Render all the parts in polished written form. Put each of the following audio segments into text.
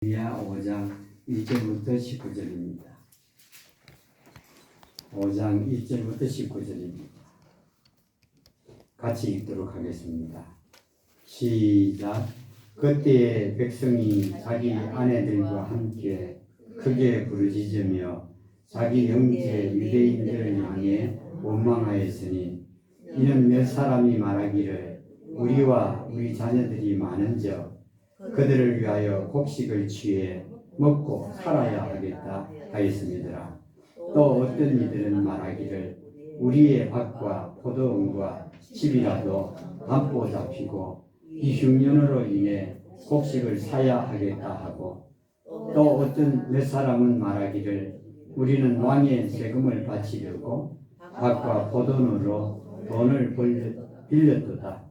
이야 5장 1절부터 19절입니다. 5장 1절부터 19절입니다. 같이 읽도록 하겠습니다. 시작. 그때 백성이 자기 아내들과 함께 크게 부르짖으며 자기 형제 유대인들을 향해 원망하였으니 이는 몇 사람이 말하기를 우리와 우리 자녀들이 많은즉 그들을 위하여 곡식을 취해 먹고 살아야 하겠다 하였음이더라. 또 어떤 이들은 말하기를 우리의 밭과 포도원과 집이라도 담보 잡히고 이 흉년으로 인해 곡식을 사야 하겠다 하고, 또 어떤 몇 사람은 말하기를 우리는 왕의 세금을 바치려고 밭과 포도원으로 돈을 빌렸도다.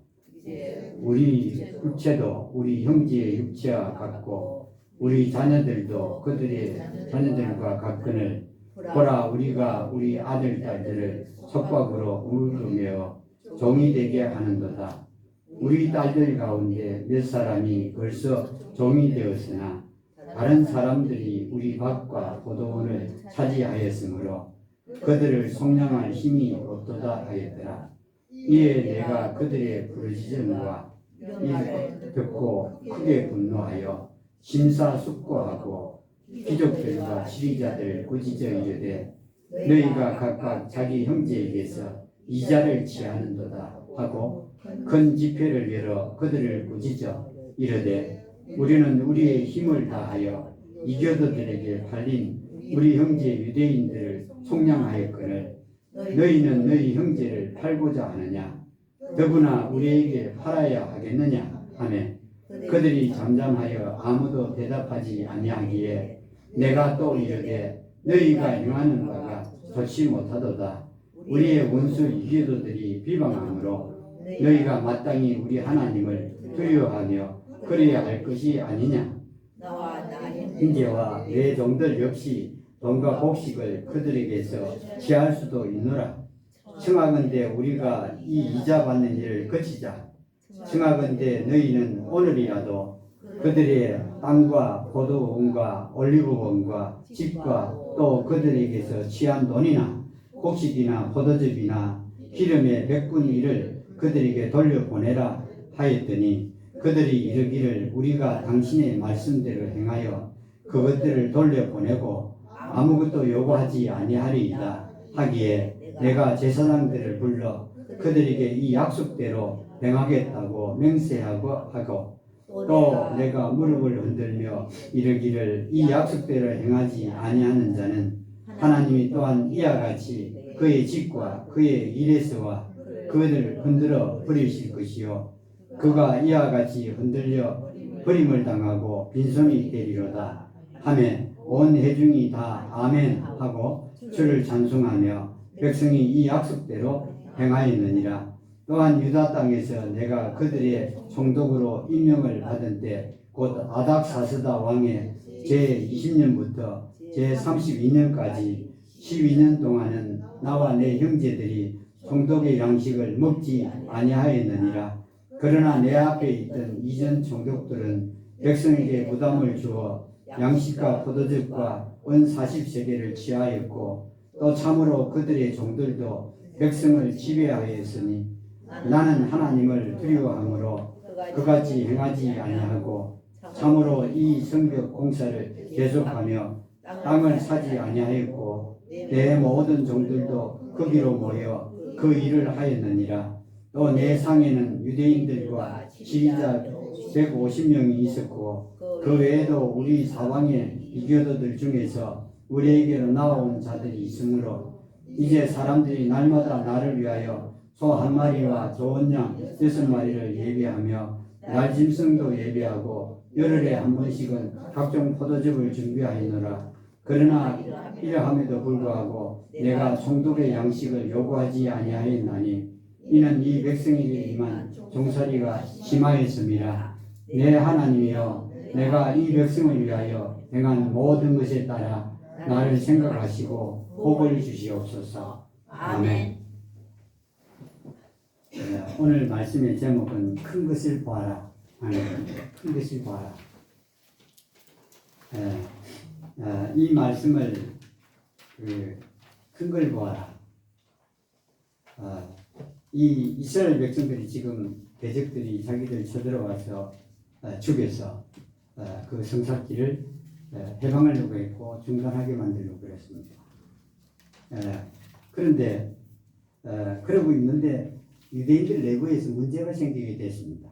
우리 육체도 우리 형제의 육체와 같고 우리 자녀들도 그들의 자녀들과 같거늘 보라, 우리가 우리 아들 딸들을 속박으로 울으며 종이 되게 하는도다. 우리 딸들 가운데 몇 사람이 벌써 종이 되었으나 다른 사람들이 우리 밭과 포도원을 차지하였으므로 그들을 속량할 힘이 없도다 하였더라. 이에 내가 그들의 부르짖음과 이를 듣고 크게 분노하여 심사숙고하고 귀족들과 지리자들을 꾸짖어 이르되 너희가 각각 자기 형제에게서 이자를 취하는도다 하고 큰 집회를 열어 그들을 꾸짖어 이르되 우리는 우리의 힘을 다하여 이교도들에게 팔린 우리 형제 유대인들을 속량하였거늘 너희는 너희 형제를 팔고자 하느냐? 더구나 우리에게 팔아야 하겠느냐? 하매 그들이 잠잠하여 아무도 대답하지 아니하기에 내가 또 이르되 너희가 행하는 바가 좋지 못하도다. 우리의 원수 이교도들이 비방하므로 너희가 마땅히 우리 하나님을 두려워하며 그래야 할 것이 아니냐? 형제와 내 종들 역시 돈과 곡식을 그들에게서 취할 수도 있노라. 청하건대 우리가 이 이자 받는 일을 그치자. 청하건대 너희는 오늘이라도 그들의 땅과 포도원과 올리브원과 집과 또 그들에게서 취한 돈이나 곡식이나 포도즙이나 기름의 100분 1을 그들에게 돌려보내라 하였더니 그들이 이르기를 우리가 당신의 말씀대로 행하여 그것들을 돌려보내고 아무것도 요구하지 아니하리이다 하기에 내가 제사장들을 불러 그들에게 이 약속대로 행하겠다고 맹세하고 또 내가 무릎을 흔들며 이르기를 이 약속대로 행하지 아니하는 자는 하나님이 또한 이와 같이 그의 집과 그의 일에서와 그들을 흔들어 버리실 것이요 그가 이와 같이 흔들려 버림을 당하고 빈손이 되리로다 하매 온 회중이 다 아멘 하고 주를 찬송하며 백성이 이 약속대로 행하였느니라. 또한 유다 땅에서 내가 그들의 총독으로 임명을 받은 때 곧 아닥사스다 왕의 제20년부터 제32년까지 12년 동안은 나와 내 형제들이 총독의 양식을 먹지 아니하였느니라. 그러나 내 앞에 있던 이전 총독들은 백성에게 부담을 주어 양식과 포도즙과 은 40세겔을 취하였고 또 참으로 그들의 종들도 백성을 지배하였으니 나는 하나님을 두려워하므로 그같이 행하지 아니하고 참으로 이 성벽 공사를 계속하며 땅을 사지 아니하였고 내 모든 종들도 거기로 모여 그 일을 하였느니라. 또 내 상에는 유대인들과 지리자 150명이 있었고 그 외에도 우리 사방의 이교도들 중에서 우리에게로 나온 자들이 있으므로 이제 사람들이 날마다 나를 위하여 소 한 마리와 좋은 양 6마리를 예비하며 날짐승도 예비하고 열흘에 한 번씩은 각종 포도즙을 준비하였노라. 그러나 이러함에도 불구하고 내가 총독의 양식을 요구하지 아니하였나니 이는 이 백성에게 임한 종살이가 심하였음이라. 내 하나님이여 내가 이 백성을 위하여 행한 모든 것에 따라 나를 생각하시고 복을 주시옵소서. 아멘. 오늘 말씀의 제목은 큰 것을 보아라. 큰 것을 보아라. 이 말씀을 큰 걸 보아라. 이 이스라엘 백성들이 지금 대적들이 자기들 쳐들어와서 죽여서 그 성삭기를 해방하려고 했고 중단하게 만들려고 그랬습니다. 그런데 그러고 있는데 유대인들 내부에서 문제가 생기게 됐습니다.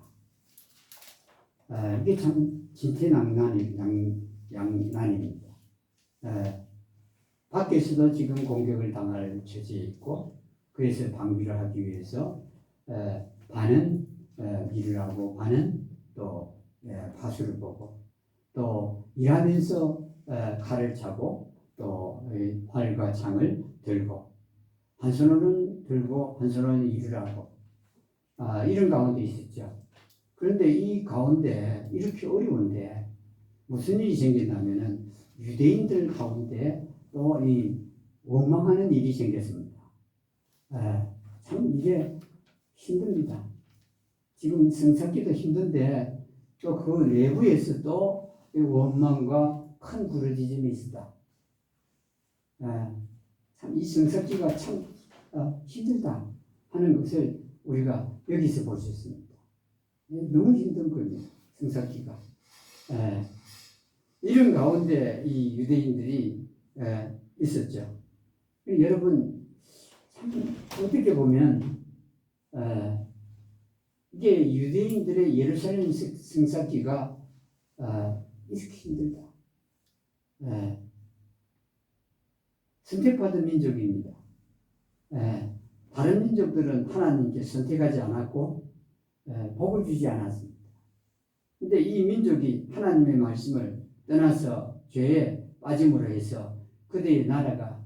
이게 참 진퇴양난입니다. 밖에서도 지금 공격을 당할 처지에 있고, 그래서 방비를 하기 위해서 반은 일을 하고 반은 또 파수를 보고, 또 일하면서 칼을 차고 또 활과 창을 들고, 한 손으로는 들고 한 손으로는 일을 하고, 이런 가운데 있었죠. 그런데 이 가운데 이렇게 어려운데 무슨 일이 생긴다면은 유대인들 가운데 또 이 원망하는 일이 생겼습니다. 참 이게 힘듭니다. 지금 성삭기도 힘든데 또 그 내부에서 또 원망과 큰 부르짖음이 있다. 참 이 성삭기가 참 힘들다 하는 것을 우리가 여기서 볼 수 있습니다. 너무 힘든 겁니다. 성삭기가. 이런 가운데 이 유대인들이 있었죠. 여러분 참 어떻게 보면 이게 유대인들의 예루살렘 성삭기가 이렇게 힘들다. 선택받은 민족입니다. 다른 민족들은 하나님께 선택하지 않았고 복을 주지 않았습니다. 근데 이 민족이 하나님의 말씀을 떠나서 죄에 빠짐으로 해서 그들의 나라가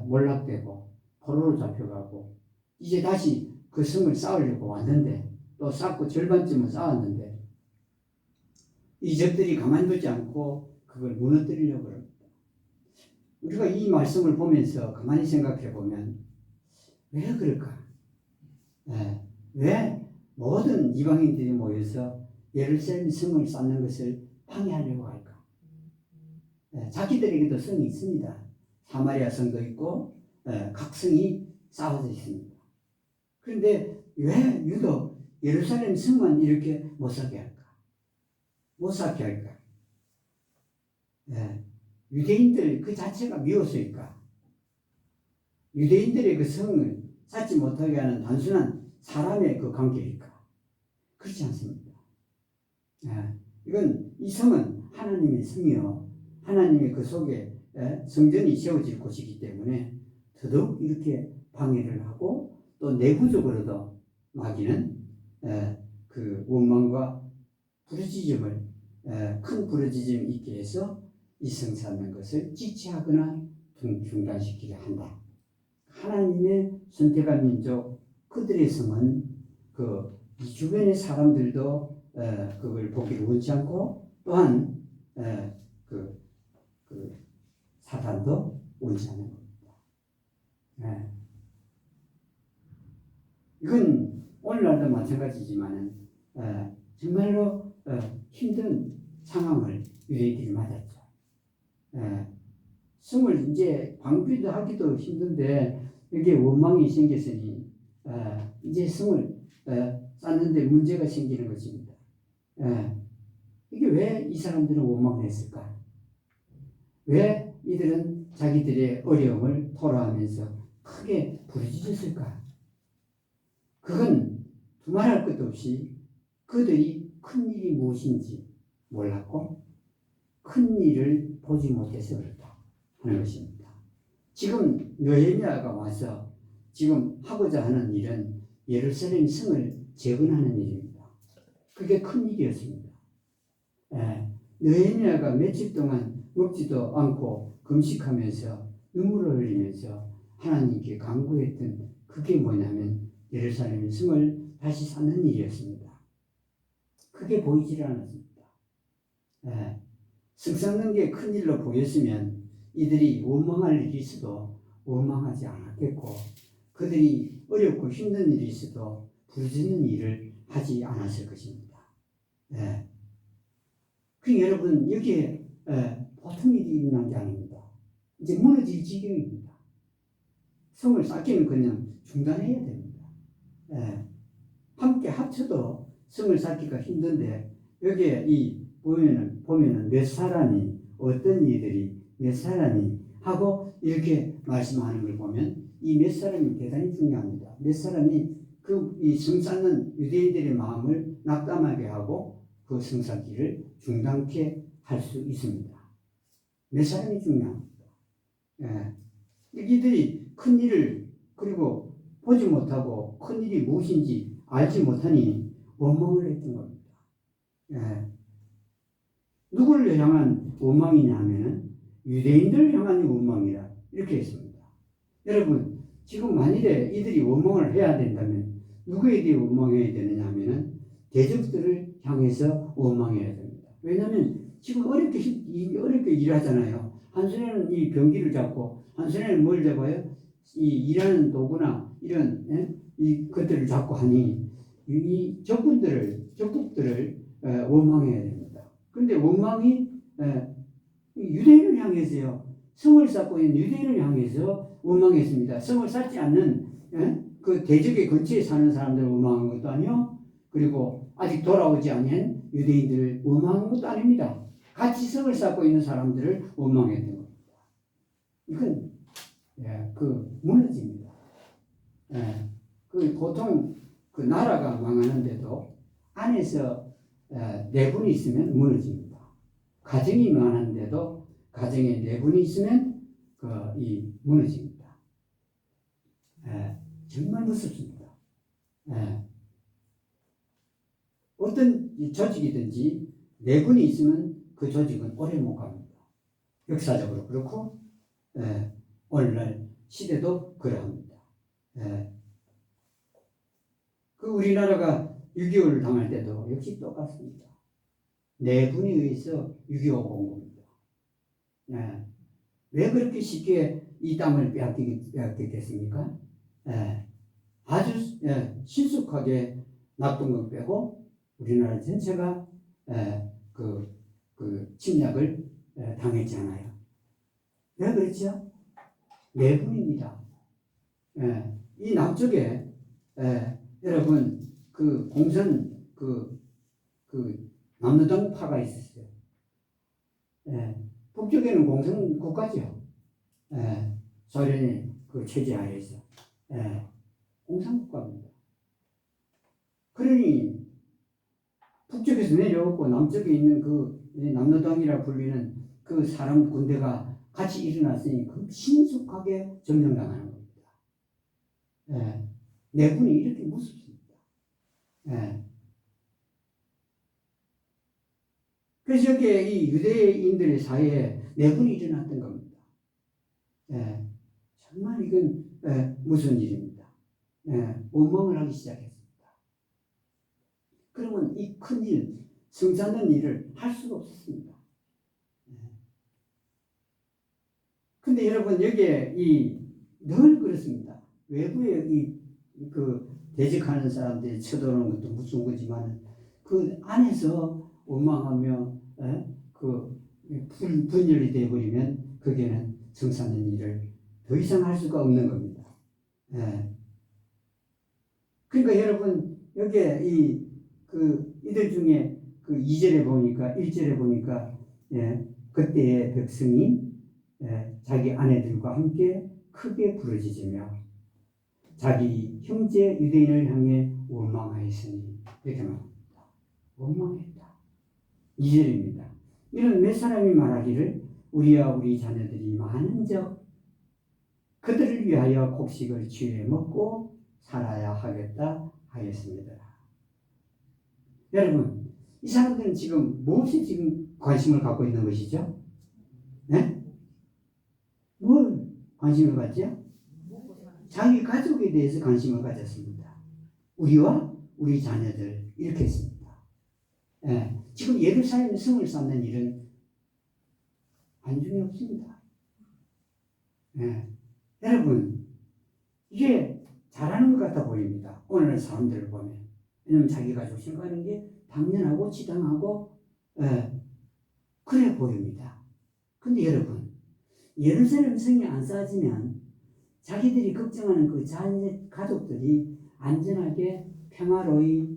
몰락되고 포로로 잡혀가고, 이제 다시 그 성을 쌓으려고 왔는데, 또 쌓고 절반쯤은 쌓았는데 이 적들이 가만히 두지 않고 그걸 무너뜨리려고 합니다. 우리가 이 말씀을 보면서 가만히 생각해 보면 왜 그럴까? 왜 모든 이방인들이 모여서 예루살렘 성을 쌓는 것을 방해하려고 할까? 자기들에게도 성이 있습니다. 사마리아 성도 있고 각 성이 쌓아져 있습니다. 그런데 왜 유독 예루살렘 성만 이렇게 못 쌓게 할까? 못 쌓게 할까? 유대인들 그 자체가 미워서일까? 유대인들의 그 성을 쌓지 못하게 하는 단순한 사람의 그 관계일까? 그렇지 않습니다. 이건 이 성은 하나님의 성이요, 하나님의 그 속에 성전이 세워질 곳이기 때문에 더더욱 이렇게 방해를 하고, 또 내부적으로도 마귀는 그 원망과 부르짖음을 큰 부르짖음이 있게 해서 이 성 쌓는 것을 지체하거나 중단시키게 한다. 하나님의 선택한 민족 그들의 성은 이 주변의 사람들도 그걸 보기를 원치 않고, 또한 그 사단도 원치 않는 겁니다. 이건 오늘날도 마찬가지지만은 정말로 힘든 상황을 유대인들이 맞았죠. 성을 이제 방비도 하기도 힘든데 여기에 원망이 생겼으니 이제 성을 쌓는데 문제가 생기는 것입니다. 이게 왜 이 사람들은 원망을 했을까? 왜 이들은 자기들의 어려움을 토로하면서 크게 부르짖었을까? 그건 두말할 것도 없이 그들이 큰 일이 무엇인지 몰랐고 큰 일을 보지 못해서 그렇다 하는 것입니다. 지금 느헤미야가 와서 지금 하고자 하는 일은 예루살렘 성을 재건하는 일입니다. 그게 큰 일이었습니다. 느헤미야가 며칠 동안 먹지도 않고 금식하면서 눈물을 흘리면서 하나님께 간구했던 그게 뭐냐면 예루살렘 성을 다시 쌓는 일이었습니다. 그게 보이질 않았습니다. 성 쌓는 게 큰 일로 보였으면 이들이 원망할 일이 있어도 원망하지 않았겠고, 그들이 어렵고 힘든 일이 있어도 부르짖는 일을 하지 않았을 것입니다. 그 여러분, 여기에 보통 일이 일어난 게 아닙니다. 이제 무너질 지경입니다. 성을 쌓기는 그냥 중단해야 됩니다. 함께 합쳐도 성을 쌓기가 힘든데 여기에 보면은 몇 사람이 어떤 이들이 몇 사람이 하고 이렇게 말씀하는 걸 보면 이 몇 사람이 대단히 중요합니다. 몇 사람이 이 성 쌓는 유대인들의 마음을 낙담하게 하고 그 성 쌓기를 중단케 할 수 있습니다. 몇 사람이 중요합니다. 이들이 큰 일을 그리고 보지 못하고 큰 일이 무엇인지 알지 못하니 원망을 했던 겁니다. 누구를 향한 원망이냐 하면은 유대인들을 향한 원망이라 이렇게 했습니다. 여러분 지금 만일에 이들이 원망을 해야 된다면 누구에 대해 원망해야 되느냐 하면은 대적들을 향해서 원망해야 됩니다. 왜냐하면 지금 어렵게 일하잖아요. 한 손에는 이 병기를 잡고 한 손에는 뭘 잡아요? 이 일하는 도구나 이런 이 것들을 잡고 하니 이 적국들을 원망해야 됩니다. 그런데 원망이 유대인을 향해서요. 성을 쌓고 있는 유대인을 향해서 원망했습니다. 성을 쌓지 않는 그 대적의 근처에 사는 사람들을 원망한 것도 아니요. 그리고 아직 돌아오지 않은 유대인들을 원망한 것도 아닙니다. 같이 성을 쌓고 있는 사람들을 원망해야 되는 겁니다. 이건 무너집니다. 보통 그 나라가 망하는데도 안에서 내분이 있으면 무너집니다. 가정이 망하는데도 가정에 내분이 있으면 무너집니다. 정말 무섭습니다. 어떤 조직이든지 내분이 있으면 그 조직은 오래 못 갑니다. 역사적으로 그렇고 오늘날 시대도 그러합니다. 그 우리나라가 6.25를 당할 때도 역시 똑같습니다. 내분에 의해서 6.25가 온 겁니다. 왜 그렇게 쉽게 이 땅을 빼앗기겠습니까? 아주 신속하게 낙동강 빼고 우리나라 전체가 그 침략을 당했잖아요. 왜 그렇죠? 내분입니다. 이 남쪽에 여러분 그 공산 그 남로당파가 있었어요. 북쪽에는 공산 국가죠. 소련의 그 체제 하에서 공산 국가입니다. 그러니 북쪽에서 내려오고 남쪽에 있는 그 남로당이라 불리는 그 사람 군대가 같이 일어났으니 그 신속하게 점령당하는 겁니다. 내분이 이렇게 무섭습니다. 그래서 여기에 이 유대인들의 사이에 내분이 일어났던 겁니다. 정말 이건 무슨 일입니다. 원망을 하기 시작했습니다. 그러면 이 큰 일, 성 쌓는 일을 할 수가 없었습니다. 근데 여러분 여기에 늘 그렇습니다. 외부에 대적하는 사람들이 쳐들어오는 것도 무서운 거지만 그 안에서 원망하며 분열이 되어버리면 거기에는 성 쌓는 일을 더 이상 할 수가 없는 겁니다. 그러니까 여러분 여기에 이들 중에 그 2절에 보니까 1절에 보니까 그때의 백성이 자기 아내들과 함께 크게 부르짖으며 자기 형제 유대인을 향해 원망하였으니 이렇게 말합니다. 원망했다. 2절입니다. 이런 몇 사람이 말하기를 우리와 우리 자녀들이 많은적 그들을 위하여 곡식을 취해 먹고 살아야 하겠다 하였습니다. 여러분 이 사람들은 지금 무엇에 지금 관심을 갖고 있는 것이죠? 뭘 관심을 갖죠? 자기 가족에 대해서 관심을 가졌습니다. 우리와 우리 자녀들 이렇게 했습니다. 지금 예루살렘 성을 쌓는 일은 안중에 없습니다. 여러분 이게 잘하는 것 같아 보입니다. 오늘 사람들을 보면. 왜냐하면 자기 가족 생각하는 게 당연하고 지당하고 그래 보입니다. 근데 여러분, 예루살렘 성이 안 쌓아지면 자기들이 걱정하는 그 자녀 가족들이 안전하게 평화로이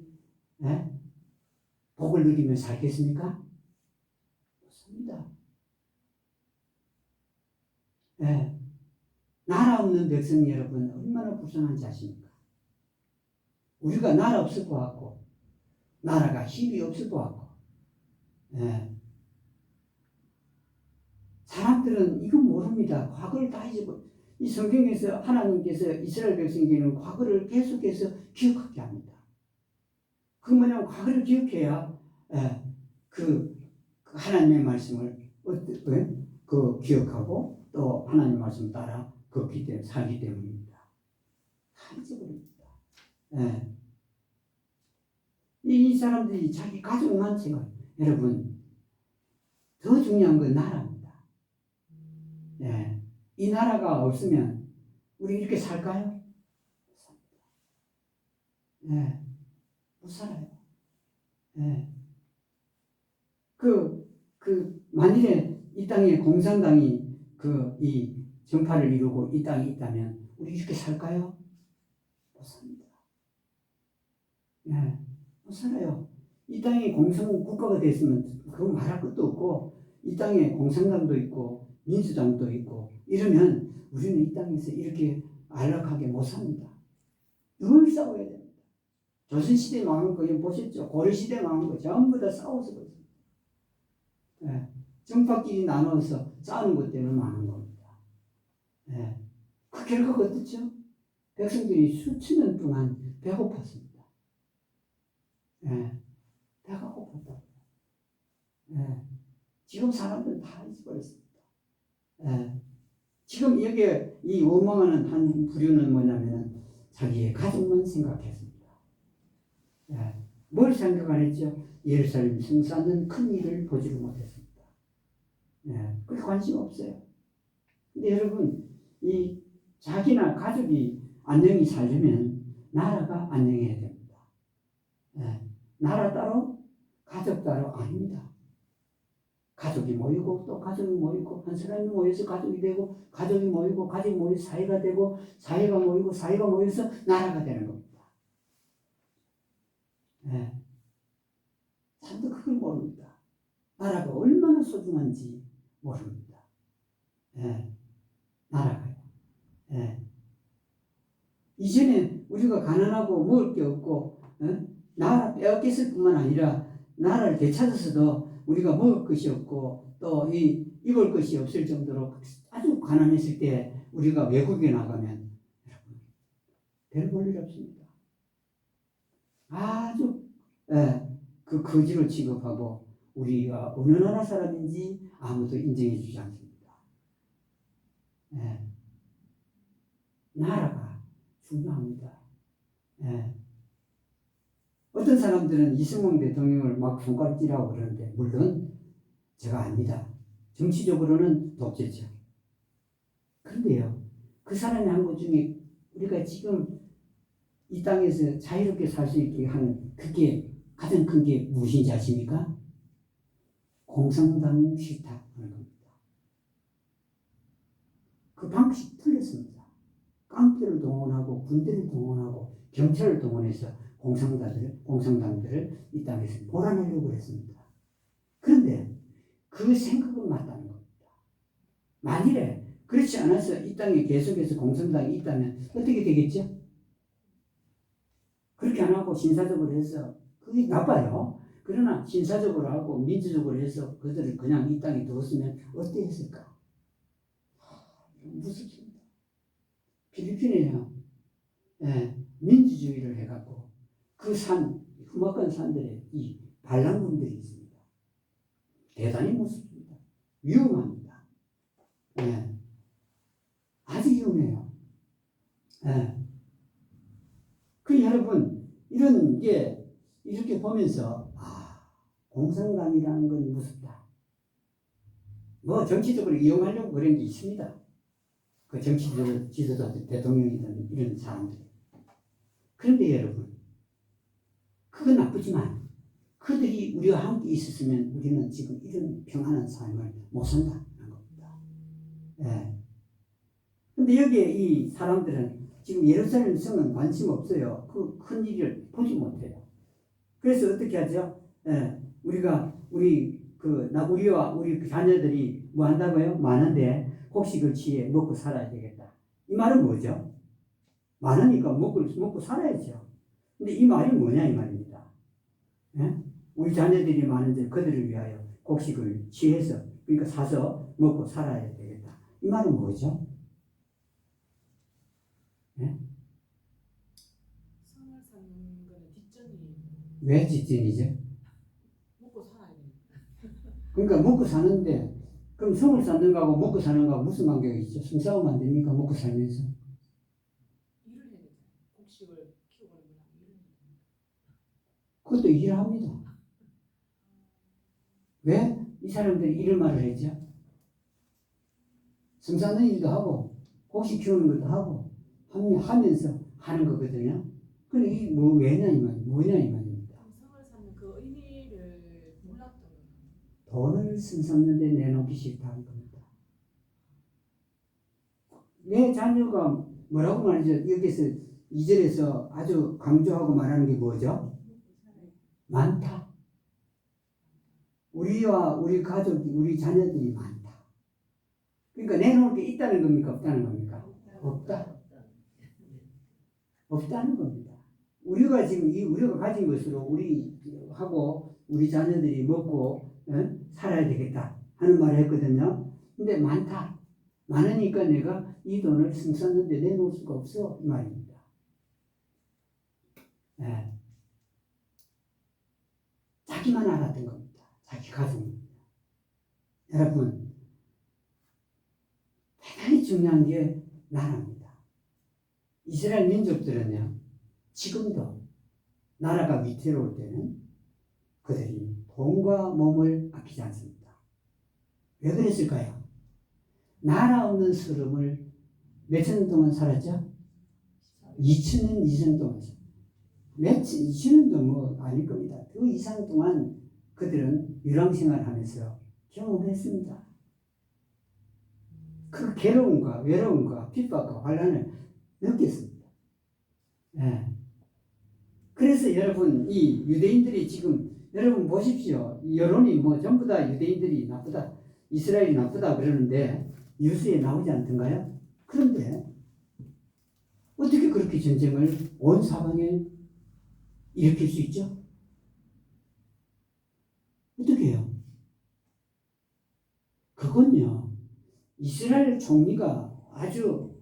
복을 누리며 살겠습니까? 없습니다. 나라 없는 백성 여러분 얼마나 불쌍한지 아십니까? 우리가 나라 없을 것 같고 나라가 힘이 없을 것 같고 사람들은 이거 모릅니다. 과거를 다 잊어버. 이 성경에서 하나님께서 이스라엘 백성에게는 과거를 계속해서 기억하게 합니다. 그 뭐냐면 과거를 기억해야 그 하나님의 말씀을 그 기억하고 또 하나님의 말씀 따라 걷기 때문에 살기 때문입니다. 다 잊어버립니다. 이 사람들이 자기 가족만 생각. 여러분 더 중요한 건 나라입니다. 이 나라가 없으면 우리 이렇게 살까요? 못 살아요. 만일에 이 땅에 공산당이 이 정파를 이루고 이 땅에 있다면 우리 이렇게 살까요? 못 삽니다. 못 살아요. 이 땅에 공산 국가가 됐으면 그거 말할 것도 없고 이 땅에 공산당도 있고 민주당도 있고 이러면 우리는 이 땅에서 이렇게 안락하게 못 삽니다. 늘 싸워야 됩니다. 조선시대 망한 거 보셨죠? 고려시대 망한 거 전부 다 싸워서 그렇습니다. 정파끼리 나눠서 싸우는 것 때문에 망한 겁니다. 그 결과가 어떻죠? 백성들이 수천 년 동안 배고팠습니다. 배가 고팠다고요. 지금 사람들은 다 잊어버렸습니다. 지금 여기에 이 원망하는 한 부류는 뭐냐면 자기의 가족만 생각했습니다. 뭘 생각 안 했죠? 예루살렘 성 쌓는 큰 일을 보지를 못했습니다. 그게 관심 없어요. 근데 여러분, 이 자기나 가족이 안녕히 살려면 나라가 안녕해야 됩니다. 나라 따로, 가족 따로 아닙니다. 가족이 모이고 또 가족이 모이고 한 사람이 모여서 가족이 되고 가족이 모이고 가족이 모여서 사회가 되고 사회가 모이고 사회가 모여서 나라가 되는 겁니다. 사람도 그걸 모릅니다. 나라가 얼마나 소중한지 모릅니다. 나라가요. 이전에 우리가 가난하고 먹을 게 없고 나라 빼앗겼을 뿐만 아니라 나라를 되찾아서도 우리가 먹을 것이 없고 또 입을 것이 없을 정도로 아주 가난했을 때 우리가 외국에 나가면 별 볼 일 없습니다. 아주 그 거지로 취급하고 우리가 어느 나라 사람인지 아무도 인정해 주지 않습니다. 나라가 중요합니다. 어떤 사람들은 이승만 대통령을 막 손가락질하고 그러는데 물론 제가 압니다. 정치적으로는 독재죠. 그런데요, 그 사람이 한 것 중에 우리가 지금 이 땅에서 자유롭게 살 수 있게 하는 그게 가장 큰 게 무엇인지 아십니까? 공산당 싫다는 겁니다. 그 방식 틀렸습니다. 깡패를 동원하고 군대를 동원하고 경찰을 동원해서 공산당들을 이 땅에서 몰아내려고 했습니다. 그런데 그 생각은 맞다는 겁니다. 만일에 그렇지 않아서 이 땅에 계속해서 공산당이 있다면 어떻게 되겠죠? 그렇게 안 하고 신사적으로 해서 그게 나빠요. 그러나 신사적으로 하고 민주적으로 해서 그들을 그냥 이 땅에 두었으면 어땠을까? 무섭습니다. 필리핀에요. 민주주의를 해갖고 그 험악한 산들에 이 반란군들이 있습니다. 대단히 무섭습니다. 위험합니다. 아주 위험해요. 그 여러분 이런 게 이렇게 보면서 공산당이라는 건 무섭다. 뭐 정치적으로 이용하려고 그런 게 있습니다. 그 정치 지도자 대통령이든 이런 사람들이. 그런데 여러분 그건 나쁘지만 그들이 우리와 함께 있었으면 우리는 지금 이런 평안한 삶을 못 산다는 겁니다. 예. 근데 여기에 이 사람들은 지금 예루살렘 성은 관심 없어요. 그 큰 일을 보지 못해요. 그래서 어떻게 하죠? 예. 우리와 우리 자녀들이 뭐 한다고요? 많은데 곡식을 취해 먹고 살아야 되겠다. 이 말은 뭐죠? 많으니까 먹고 살아야죠. 근데 이 말이 뭐냐 이 말입니다. 예? 우리 자녀들이 많은데 그들을 위하여 곡식을 취해서 그러니까 사서 먹고 살아야 되겠다. 이 말은 뭐죠? 예? 성을 쌓는 거는 뒷전이 왜 뒷전이죠? 먹고 살아야 되니까. 그러니까 먹고 사는데 그럼 성을 쌓는 거하고 먹고 사는 거하고 무슨 관계가 있죠? 성싸움 안 됩니까? 먹고 살면서. 일을 해야 되잖아요. 곡식을 키우는 거랑 일을 해야 되니까. 그것도 일을 합니다. 왜? 이 사람들이 이런 말을 했죠? 성 쌓는 일도 하고 곡식 키우는 것도 하고 하면서 하는 거거든요. 근데 이게 왜냐 이 말이에요. 뭐냐 이 말입니다. 성을 쌓는 그 의미를 몰랐던 거예요. 돈을 성 쌓는데 내놓기 싫다는 겁니다. 내 자녀가 뭐라고 말이죠? 여기서 2절에서 아주 강조하고 말하는 게 뭐죠? 많다. 우리와 우리 가족이, 우리 자녀들이 많다. 그러니까 내놓을 게 있다는 겁니까? 없다는 겁니까? 없다. 없다는 겁니다. 우리가 지금 우리가 가진 것으로 우리하고 우리 자녀들이 먹고 살아야 되겠다 하는 말을 했거든요. 근데 많다. 많으니까 내가 이 돈을 성 쌓는데 내놓을 수가 없어 이 말입니다. 네. 자기만 알았던 겁니다. 자기 가족입니다. 여러분 대단히 중요한 게 나라입니다. 이스라엘 민족들은요 지금도 나라가 위태로울 때는 그들이 돈과 몸을 아끼지 않습니다. 왜 그랬을까요? 나라 없는 서름을 몇천 년 동안 살았죠? 2000년 이상 동안 2000년도 뭐 아닐 겁니다. 그 이상 동안 그들은 유랑생활을 하면서 경험했습니다. 그 괴로움과 외로움과 핍박과 환난을 느꼈습니다. 네. 그래서 여러분 이 유대인들이 지금 여러분 보십시오. 여론이 뭐 전부 다 유대인들이 나쁘다, 이스라엘이 나쁘다 그러는데 뉴스에 나오지 않던가요? 그런데 어떻게 그렇게 전쟁을 온 사방에 일으킬 수 있죠? 어떻게 해요? 그건요 이스라엘 총리가 아주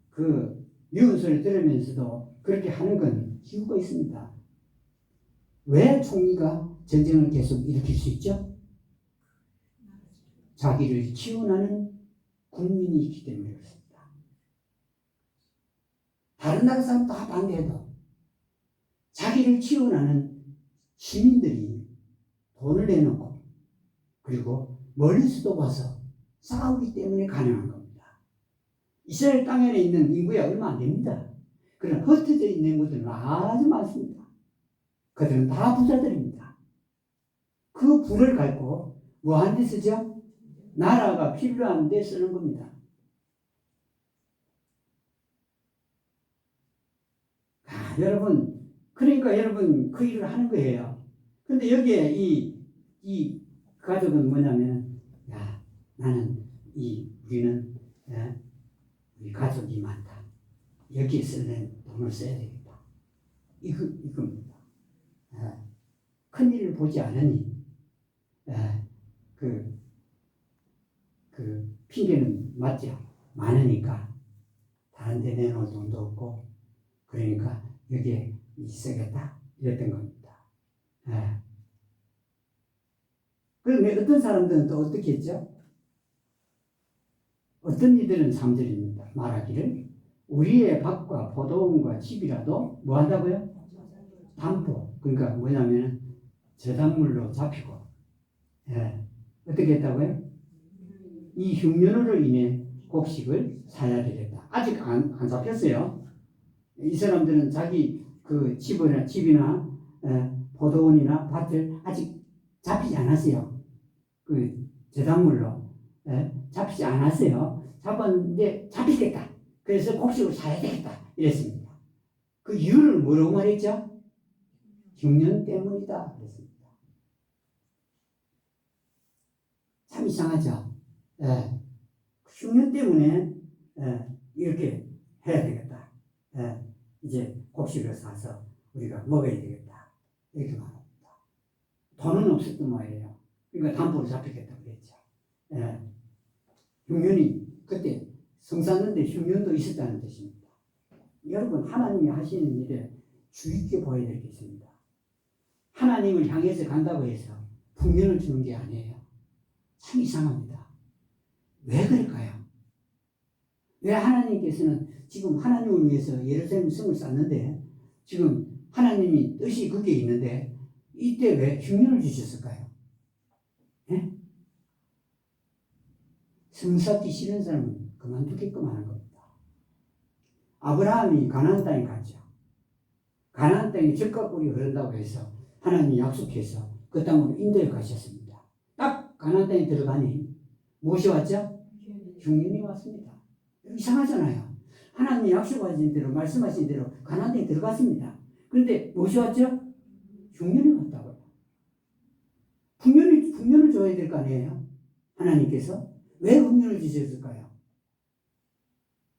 그 미운 소리 들으면서도 그렇게 하는 건 이유가 있습니다. 왜 총리가 전쟁을 계속 일으킬 수 있죠? 자기를 지원하는 국민이 있기 때문에 그렇습니다. 다른 나라 사람 다 반대해도 자기를 지원하는 시민들이 돈을 내놓고 그리고 멀리서도 와서 싸우기 때문에 가능한 겁니다. 이스라엘 땅에 있는 인구가 얼마 안 됩니다. 그러나 흩어져 있는 인구들은 아주 많습니다. 그들은 다 부자들입니다. 그 부를 갖고 뭐 한 데 쓰죠? 나라가 필요한 데 쓰는 겁니다. 여러분, 그러니까 여러분 그 일을 하는 거예요. 근데 여기에 이 가족은 뭐냐면, 우리는, 우리 가족이 많다. 여기에 쓰는 돈을 써야 되겠다. 이겁니다. 큰 일을 보지 않으니, 그 핑계는 맞죠. 많으니까 다른 데 내놓을 돈도 없고 그러니까 여기에 쓰겠다 이랬던 겁니다. 그런데 어떤 사람들은 또 어떻게 했죠? 어떤 이들은 3절입니다. 말하기를 우리의 밭과 포도원과 집이라도 뭐 한다고요? 담보. 그러니까 뭐냐면 저당물로 잡히고 어떻게 했다고요? 이 흉년으로 인해 곡식을 사야 되겠다. 아직 안 잡혔어요. 이 사람들은 자기 그 집이나 포도원이나 밭을 아직 잡히지 않았어요. 그 저작물로 잡히지 않았어요. 잡았는데 잡히겠다. 그래서 곡식을 사야 되겠다. 이랬습니다. 그 이유를 뭐라고 말했죠? 흉년 때문이다. 그랬습니다. 참 이상하죠? 흉년 때문에 이렇게 해야 되겠다. 이제 곡식을 사서 우리가 먹어야 되겠다. 이렇게 말합니다. 돈은 없었던 말이에요. 그러니까 담보로 잡히겠다 그랬죠. 흉년이 그때 성쌌는데 흉년도 있었다는 뜻입니다. 여러분, 하나님이 하시는 일에 주의 깊게 보아야 될 게 있습니다. 하나님을 향해서 간다고 해서 풍년을 주는 게 아니에요. 참 이상합니다. 왜 그럴까요? 왜 하나님께서는 지금 하나님을 위해서 예루살렘 성을 쌓는데 지금 하나님이 뜻이 그게 있는데 이때 왜 흉년을 주셨을까요? 예? 성 쌓기 싫은 사람은 그만두게끔 하는 겁니다. 아브라함이 가나안 땅에 갔죠. 가나안 땅에 적과 꿀이 흐른다고 해서 하나님이 약속해서 그 땅으로 인도해 가셨습니다. 딱 가나안 땅에 들어가니 무엇이 왔죠? 흉년이 왔습니다. 이상하잖아요. 하나님이 약속하신 대로 말씀하신 대로 가나안 땅에 들어갔습니다. 그런데 무엇이 왔죠? 흉년이 왔다고요. 흉년을 줘야 될 거 아니에요? 하나님께서 왜 흉년을 주셨을까요?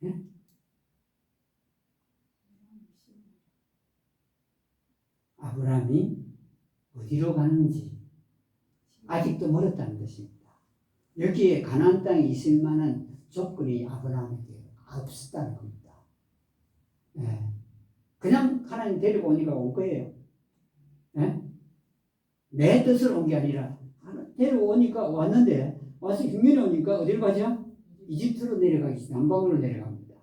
예? 아브라함이 어디로 가는지 아직도 멀었다는 것입니다. 여기에 가나안 땅에 있을 만한 조건이 아브라함에게 없었다는 겁니다. 그냥 하나님 데리고 오니까 온 거예요. 내 뜻으로 온 게 아니라 데리고 오니까 왔는데 와서 흉년이 오니까 어디로 가죠? 이집트로 내려가기 남방으로 내려갑니다.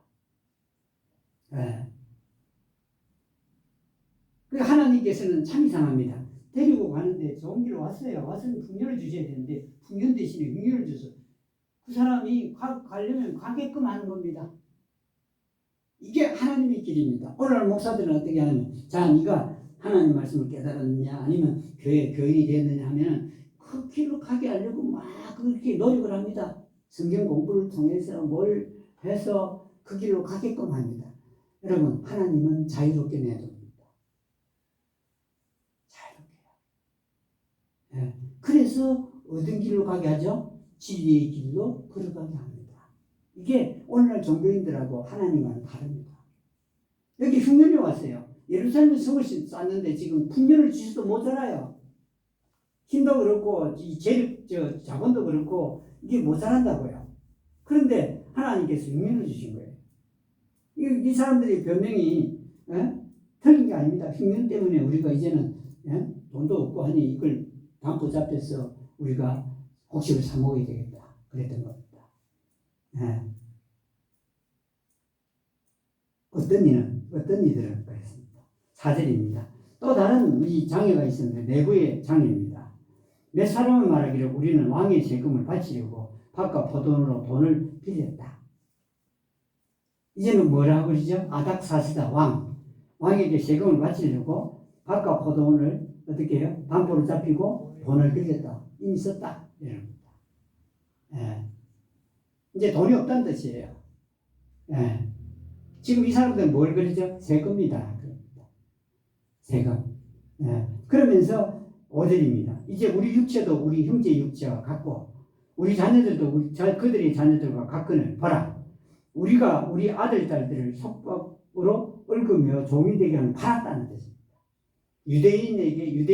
그 하나님께서는 참 이상합니다. 데리고 가는데 좋은 길로 왔어요. 와서는 풍년을 주셔야 되는데 풍년 대신에 흉년을 줘서 그 사람이 가려면 가게끔 하는 겁니다. 이게 하나님의 길입니다. 오늘날 목사들은 어떻게 하냐면 자, 네가 하나님 말씀을 깨달았느냐 아니면 교회 교인이 됐느냐 하면 그 길로 가게 하려고 막 그렇게 노력을 합니다. 성경 공부를 통해서 뭘 해서 그 길로 가게끔 합니다. 여러분, 하나님은 자유롭게 내줍니다. 자유롭게요. 그래서 어떤 길로 가게 하죠? 진리의 길로 걸어가게 합니다. 이게 오늘날 종교인들하고 하나님과는 다릅니다. 여기 흉년이 왔어요. 예루살렘 성을 쌓는데 지금 풍년을 주셔도 모자라요. 힘도 그렇고 자본도 그렇고 이게 모자란다고요. 그런데 하나님께서 흉년을 주신 거예요. 이 사람들의 변명이 틀린 게 아닙니다. 흉년 때문에 우리가 이제는 돈도 없고 하니 이걸 담보 잡혀서 우리가 곡식을 사 먹어야 되겠다. 그랬던 겁니다. 어떤 이들은 그랬습니다. 4절입니다. 또 다른 이 장애가 있었는데 내부의 장애입니다. 몇 사람은 말하기를 우리는 왕의 세금을 바치려고 밭과 포도원으로 돈을 빌렸다. 이제는 뭐라고 그러죠? 아닥사스다. 왕에게 세금을 바치려고 밭과 포도원을 어떻게 해요? 담보로 잡히고 돈을 빌렸다. 이미 썼다. 이런 겁니다. 이제 돈이 없다는 뜻이에요. 지금 이 사람들은 뭘 그러죠? 세금이다. 세금. 그러면서 5절입니다. 이제 우리 육체도 우리 형제 육체와 같고 우리 자녀들도 그들의 자녀들과 같거늘 보라. 우리가 우리 아들 딸들을 속박으로 얽으며 종이 되게 하는 팔았다는 뜻입니다. 유대인들이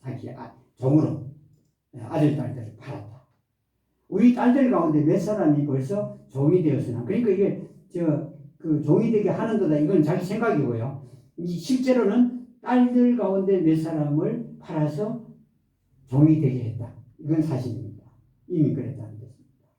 자기 종으로 아들 딸들을 팔았다. 우리 딸들 가운데 몇 사람이 벌써 종이 되었으나, 그러니까 이게 그 종이 되게 하는 거다. 이건 자기 생각이고요. 실제로는 딸들 가운데 몇 사람을 팔아서 종이 되게 했다. 이건 사실입니다. 이미 그랬다는 뜻입니다.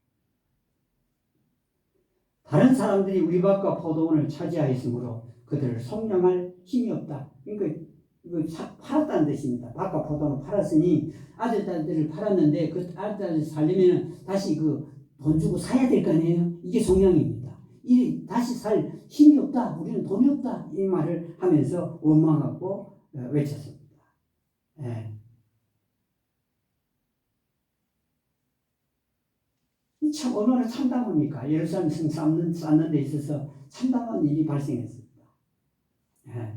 다른 사람들이 우리 밭과 포도원을 차지하였으므로 그들을 속량할 힘이 없다. 그러니까 이거 팔았다는 뜻입니다. 밭과 포도원을 팔았으니 아들 딸들을 팔았는데 그 아들 딸을 살려면 다시 그 돈 주고 사야 될 거 아니에요. 이게 속량입니다. 이 다시 살 힘이 없다. 우리는 돈이 없다. 이 말을 하면서 원망하고 외쳤습니다. 예. 참 얼마나 참담합니까? 예루살렘 성 쌓는 데 있어서 참담한 일이 발생했습니다. 예.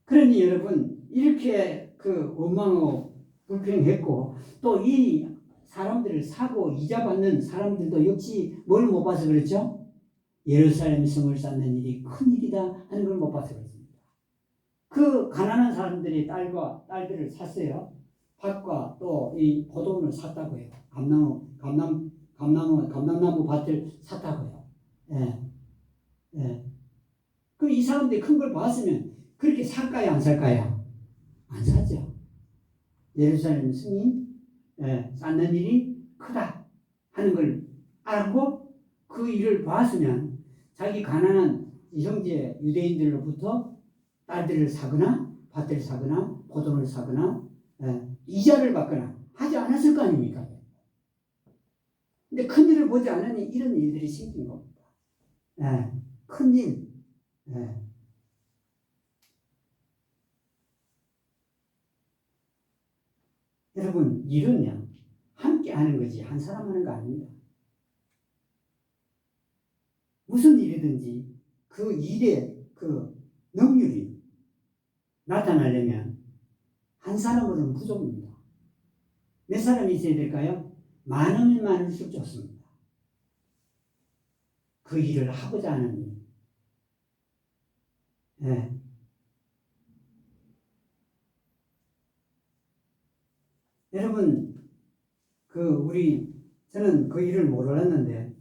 그러니 여러분 이렇게 그 원망하고 불평했고 또 이 사람들을 사고 이자 받는 사람들도 역시 뭘 못 봐서 그렇죠? 예루살렘 성을 쌓는 일이 큰 일이다 하는 걸 못 봐서 그렇습니다. 그 가난한 사람들이 딸들을 샀어요. 밭과 또 이 포도원을 샀다고요. 감람나무 밭을 샀다고요. 예. 예. 그럼 이 사람들이 큰 걸 봤으면 그렇게 살까요, 안 살까요? 안 사죠. 예루살렘 성이 쌓는 일이 크다 하는 걸 알고 그 일을 봤으면 자기 가난한 형제 유대인들로부터 딸들을 사거나 밭을 사거나 포도를 사거나 이자를 받거나 하지 않았을 거 아닙니까? 근데 큰 일을 보지 않으니 이런 일들이 생긴 겁니다. 큰 일. 여러분, 일은요, 함께 하는 거지, 한 사람 하는 거 아닙니다. 무슨 일이든지 그 일의 그 능률이 나타나려면 한 사람으로는 부족합니다. 몇 사람이 있어야 될까요? 많으면 많을수록 좋습니다. 그 일을 하고자 하는 일. 여러분, 저는 그 일을 몰랐는데,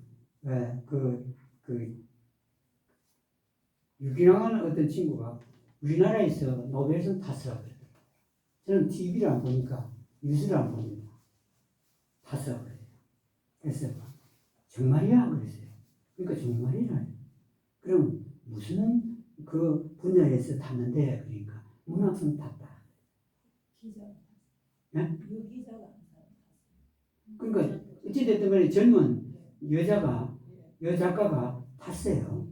유기농한 어떤 친구가 우리나라에서 노벨상 탔어요. 저는 TV를 안 보니까, 뉴스를 안 봅니다. 탔어요. 그래서, 정말이야? 그랬어요. 그러니까 정말이라. 그럼 무슨 그 분야에서 탔는데, 그러니까 문학상 탔다. 기자. 네? 유기자가 그러니까 어찌됐든 간에 젊은 여작가가 탔어요.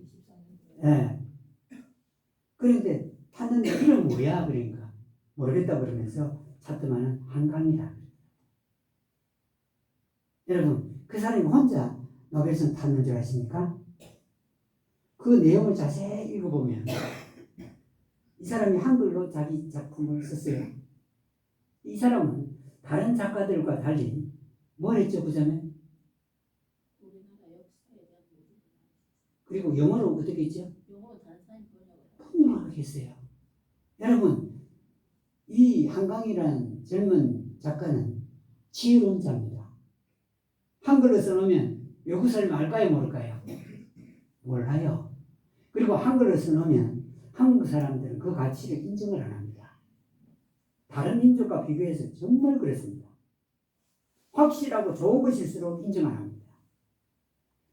예. 그런데 탔는데 이름 뭐야? 그러니까 모르겠다 그러면서 찾더만은 한강이다. 여러분 그 사람이 혼자 노벨상 탔는 줄 아십니까? 그 내용을 자세히 읽어보면 이 사람이 한글로 자기 작품을 썼어요. 이 사람은 다른 작가들과 달리 뭘 했죠, 그 전에? 그리고 영어로 어떻게 했죠? 번역을 했어요. 여러분, 이 한강이라는 젊은 작가는 지혜로운 자입니다. 한글로 써놓으면 외국 사람이 알까요, 모를까요? 몰라요. 그리고 한글로 써놓으면 한국 사람들은 그 가치를 인정을 안 합니다. 다른 민족과 비교해서 정말 그렇습니다. 확실하고 좋은 것일수록 인정 안 합니다.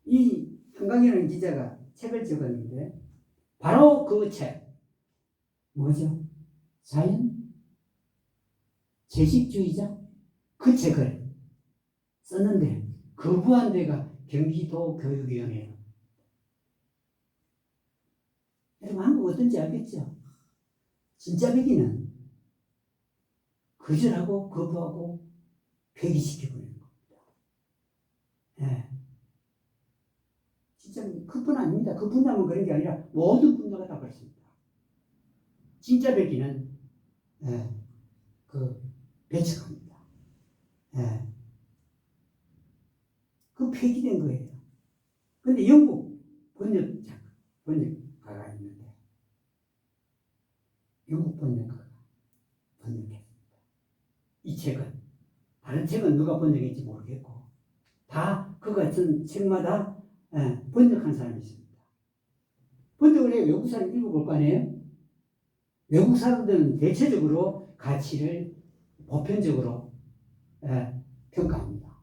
이 한강이라는 기자가 책을 적었는데 바로 그 책 뭐죠? 자연? 채식주의자? 그 책을 썼는데 거부한 데가 경기도 교육위원회예요. 여러분 한국 어떤지 알겠죠? 진짜 백인은 거절하고 거부하고 폐기시켜버리는 겁니다. 예. 진짜 그뿐 아닙니다. 그 분야만 그런 게 아니라 모든 분야가 다 그렇습니다. 진짜 백인은 배척합니다. 그 폐기된 거예요. 그런데 영국 번역가가 있는데 영국 번역가가 번역했습니다. 이 책은 다른 책은 누가 번역했지 모르겠고 다 그 같은 책마다 번역한 사람이 있습니다. 번역을 해 외국 사람 읽어볼 거 아니에요? 외국 사람들은 대체적으로 가치를 보편적으로 평가합니다.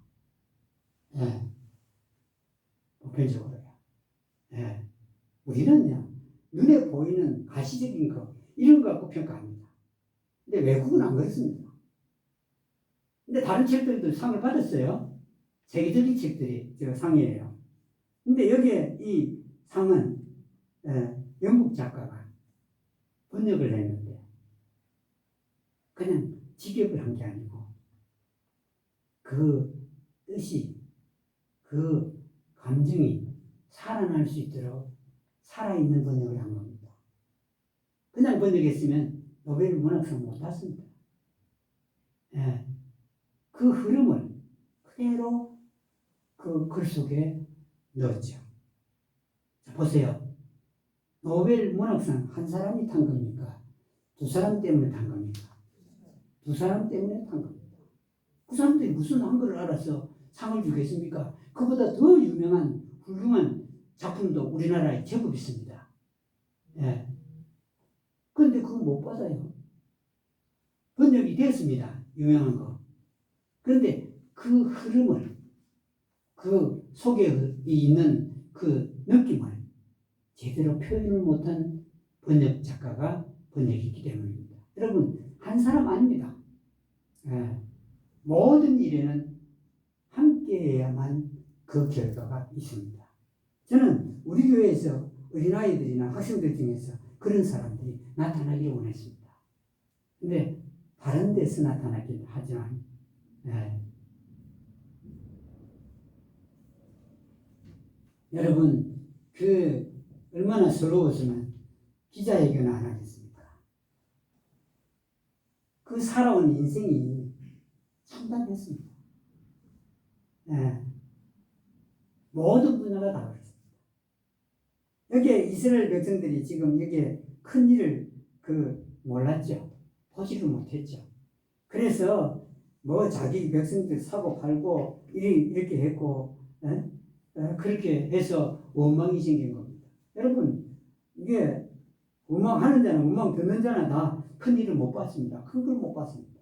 보편적으로요. 우리는요 눈에 보이는 가시적인 거 이런 거 갖고 평가합니다. 근데 외국은 안 그렇습니다. 근데 다른 책들도 상을 받았어요. 세계적인 책들이 상이에요. 근데 여기에 이 상은 영국 작가가 번역을 했는데 그냥 직역을 한 게 아니고 그 뜻이 그 감정이 살아날 수 있도록 살아있는 번역을 한 겁니다. 그냥 번역했으면 노벨 문학상 못 탔습니다. 예. 그 흐름을 그대로 그 글 속에 넣었죠. 자, 보세요. 노벨 문학상 한 사람이 탄 겁니까? 두 사람 때문에 탄 겁니까? 두 사람 때문에 탄 겁니다. 그 사람들이 무슨 한글을 알아서 상을 주겠습니까? 그보다 더 유명한 훌륭한 작품도 우리나라에 제법 있습니다. 예. 그런데 그거 못 받아요. 번역이 됐습니다. 유명한 거. 그런데 그 흐름을, 그 속에 있는 그 느낌을 제대로 표현을 못한 번역 작가가 번역했기 때문입니다. 여러분, 한 사람 아닙니다. 예. 모든 일에는 함께해야만 그 결과가 있습니다. 저는 우리 교회에서 어린아이들이나 학생들 중에서 그런 사람들이 나타나기를 원했습니다. 근데 다른 데서 나타나긴 하지만 여러분 그 얼마나 서러웠으면 기자회견을 안 하겠습니까? 그 살아온 인생이 참담했습니다. 모든 분야가 다 그렇습니다. 여기에 이스라엘 백성들이 지금 여기에 큰 일을 몰랐죠. 보지를 못했죠. 그래서 뭐 자기 백성들 사고 팔고 이렇게 했고 그렇게 해서 원망이 생긴 겁니다. 여러분 이게 원망하는 자는 원망 듣는 자는 다 큰 일을 못 봤습니다. 큰 걸 못 봤습니다.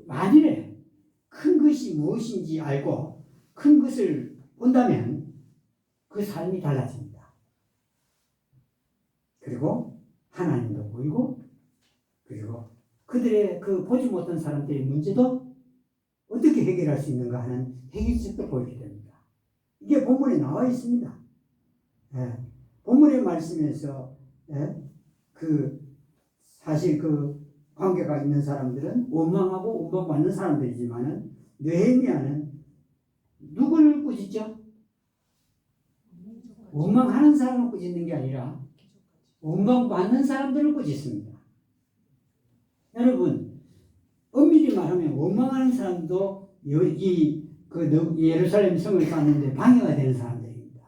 만일에 큰 것이 무엇인지 알고 큰 것을 본다면 그 삶이 달라집니다. 그리고 하나님도 보이고 그리고 그들의 그 보지 못한 사람들의 문제도 어떻게 해결할 수 있는가 하는 해결책도 보이게 됩니다. 이게 본문에 나와 있습니다. 본문의 말씀에서 사실 관계가 있는 사람들은 원망하고 원망받는 사람들이지만은 느헤미야는 누구를 꾸짖죠? 원망하는 사람을 꾸짖는 게 아니라 원망받는 사람들을 꾸짖습니다. 여러분 엄밀히 말하면 원망하는 사람도 예루살렘 성을 쌓는데 방해가 되는 사람들입니다.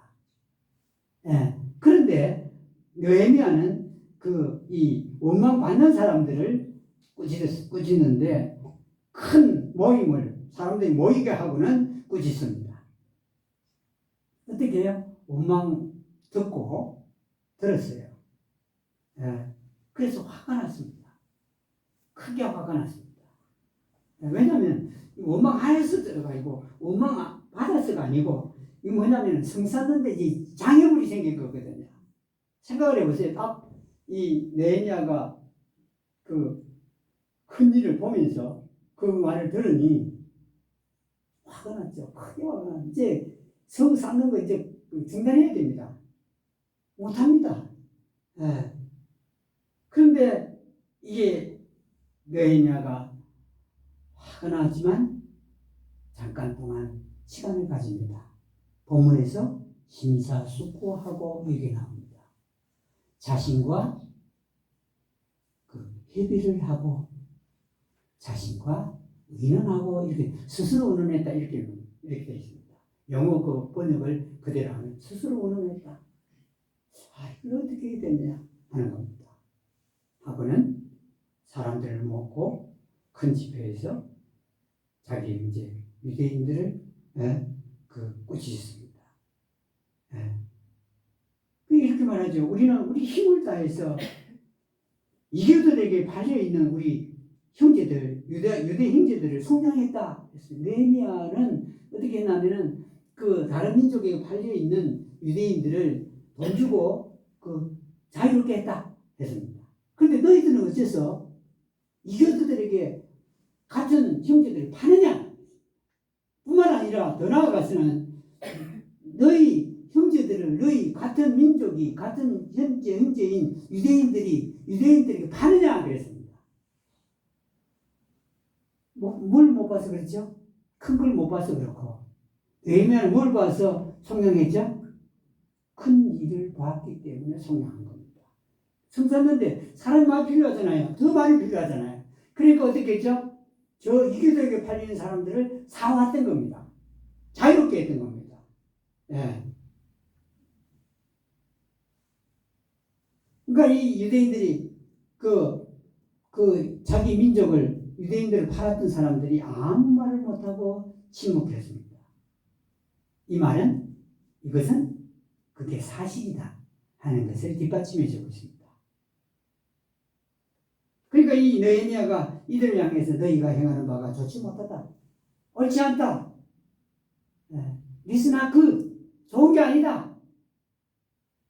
그런데 느헤미야는 이 원망받는 사람들을 꾸짖는데 큰 모임을 사람들이 모이게 하고는 꾸짖습니다. 어떻게 해요? 원망 듣고 들었어요. 그래서 화가 났습니다. 크게 화가 났습니다. 왜냐하면 원망하여서 들어가고 원망 받아서가 아니고 이 뭐냐면 성 쌓는데 이 장애물이 생긴 거거든요. 생각을 해보세요. 딱 이 느헤미야가 큰 일을 보면서 그 말을 들으니 화가 났죠. 크게 화가 났죠. 이제 성 쌓는 거 이제 중단해야 됩니다. 못합니다. 그런데 이게 느헤미야가 화가 나지만 잠깐 동안 시간을 가집니다. 본문에서 심사숙고하고 이렇게 나옵니다. 자신과 협의를 하고 자신과 의논하고 이렇게 스스로 의논했다 이렇게 되어 있습니다. 영어 번역을 그대로 하면 스스로 의논했다. 이걸 어떻게 해야 되느냐 하는 겁니다. 하고는 사람들을 모으고 큰 집회에서 자기 이제 유대인들을 꾸짖습니다. 이렇게 말하죠. 우리는 우리 힘을 다해서 이교도에게 팔려있는 우리 형제들, 유대 형제들을 성장했다. 느헤미야는 어떻게 했냐면은 다른 민족에게 팔려있는 유대인들을 돈 주고 자유롭게 했다. 했습니다. 그런데 너희들은 어째서 이교도들에게 같은 형제들을 파느냐? 뿐만 아니라 더 나아가서는 너희 형제 너희들을 너희 같은 민족이 같은 형제인 유대인들에게 파느냐 그랬습니다. 뭘 못 봐서 그렇죠? 큰 걸 못 봐서 그렇고 왜냐하면 뭘 봐서 성령했죠? 큰 일을 봤기 때문에 성령한 겁니다. 성사하는데 사람이 많이 필요하잖아요. 더 많이 필요하잖아요. 그러니까 어떻게 했죠? 저 이교도에게 팔리는 사람들을 사왔던 겁니다. 자유롭게 했던 겁니다. 예. 그러니까 이 유대인들이 자기 민족을 유대인들을 팔았던 사람들이 아무 말을 못하고 침묵했습니다. 이 말은 이것은 그게 사실이다 하는 것을 뒷받침해 주고 있습니다. 그러니까 이 느헤미야가 이들을 향해서 너희가 행하는 바가 좋지 못하다. 옳지 않다. 리스나 좋은 게 아니다.